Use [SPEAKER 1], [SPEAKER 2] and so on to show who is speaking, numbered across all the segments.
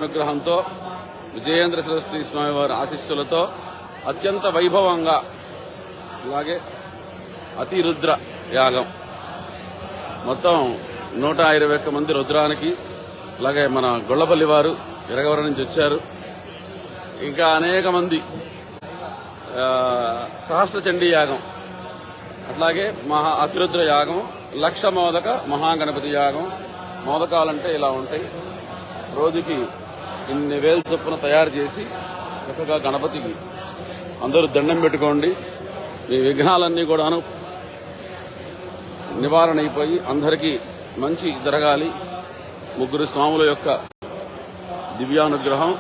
[SPEAKER 1] అనుగ్రహంతో విజయేంద్ర సరస్వతి స్వామి వారి ఆశీస్సులతో అత్యంత వైభవంగా అలాగే అతిరుద్ర యాగం మొత్తం 121 మంది రుద్రానికి అలాగే మన గొల్లపల్లి వారు ఎరగవరం నుంచి వచ్చారు. ఇంకా అనేక మంది సహస్ర చండీ యాగం అట్లాగే అతిరుద్ర యాగం, లక్ష మోదక మహాగణపతి యాగం. మోదకాలంటే ఇలా ఉంటాయి, రోజుకి ఇన్ని వేలు చొప్పున తయారు చేసి చక్కగా గణపతికి అందరూ దండం పెట్టుకోండి. మీ విఘ్నాలన్నీ కూడాను నివారణ అయిపోయి అందరికీ మంచి జరగాలి. ముగ్గురు స్వాముల యొక్క దివ్యానుగ్రహం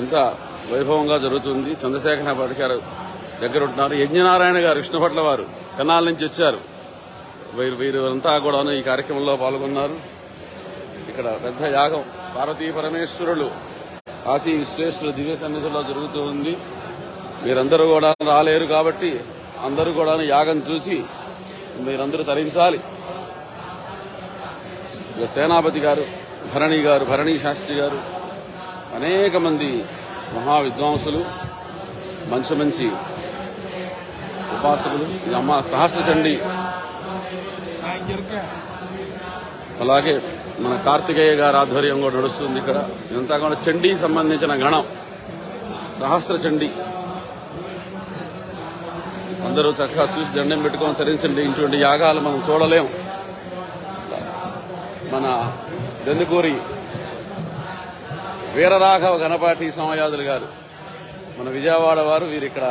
[SPEAKER 1] ఎంత వైభవంగా జరుగుతుంది. చంద్రశేఖర భట్ గారు దగ్గర ఉంటున్నారు. యజ్ఞనారాయణ గారు విష్ణుభట్ల వారు తెనాల నుంచి వచ్చారు. వీరంతా కూడాను ఈ కార్యక్రమంలో పాల్గొన్నారు. ఇక్కడ పెద్ద యాగం పార్వతీ పరమేశ్వరులు కాశీ విశ్వేశ్వరుల దివ్య సన్నిధిలో జరుగుతూ ఉంది. మీరందరూ కూడా రాలేరు కాబట్టి అందరూ కూడా యాగం చూసి మీరందరూ తరించాలి. సేనాపతి గారు, భరణీ శాస్త్రి గారు, అనేక మంది మహా విద్వాంసులు, మంచి మంచి ఉపాసకులు, అమ్మ సహస్ర చండీ, అలాగే మన కార్తికేయ గారి ఆధ్వర్యం కూడా నడుస్తుంది. ఇక్కడ ఇదంతా కూడా చండీ సంబంధించిన గణం, సహస్ర చండీ. అందరూ చక్కగా చూసి దండం పెట్టుకొని తరించండి. ఇటువంటి యాగాలు మనం చూడలేం. మన దెందుకూరి వీరరాఘవ గణపాటి సమయాదులు గారు మన విజయవాడ వారు, వీరు ఇక్కడ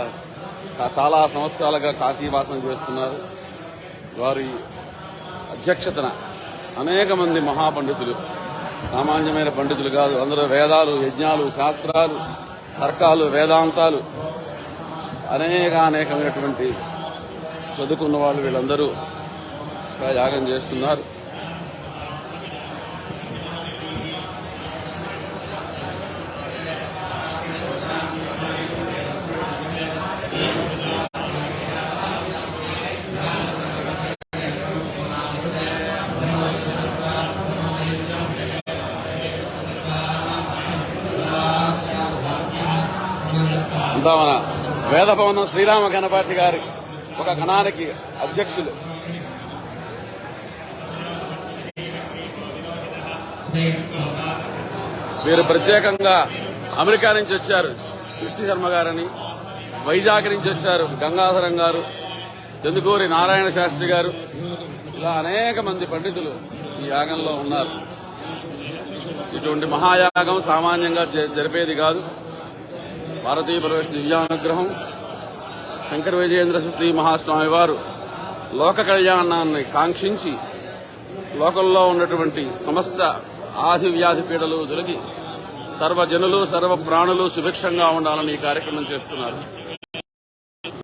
[SPEAKER 1] చాలా సంవత్సరాలుగా కాశీవాసం చేస్తున్నారు. వారి అధ్యక్షతన అనేక మంది మహాపండితులు, సామాన్యమైన పండితులు కాదు, అందరూ వేదాలు, యజ్ఞాలు, శాస్త్రాలు, తర్కాలు, వేదాంతాలు అనేకమైనటువంటి చదువుకున్న వాళ్ళు వీళ్ళందరూ యాగం చేస్తున్నారు. అంతా మన వేదభవనం శ్రీరామ గణపాటి గారి ఒక గణానికి అధ్యక్షులు. వీరు ప్రత్యేకంగా అమెరికా నుంచి వచ్చారు, శెట్టి శర్మ గారని. వైజాగ్ నుంచి వచ్చారు గంగాధరం గారు, దెందుకూరి నారాయణ శాస్త్రి గారు. ఇలా అనేక మంది పండితులు ఈ యాగంలో ఉన్నారు. ఇటువంటి మహాయాగం సామాన్యంగా జరిపేది కాదు. భారతీయ పరమేశ్వర దివ్యానుగ్రహం, శంకర విజయేంద్ర సరస్వతి మహాస్వామి వారు లోక కళ్యాణాన్ని కాంక్షించి లోకంలో ఉన్నటువంటి సమస్త ఆది వ్యాధి పీడలు తొలగి సర్వజనులు సర్వ ప్రాణులు సుభిక్షంగా ఉండాలని ఈ కార్యక్రమం చేస్తున్నారు.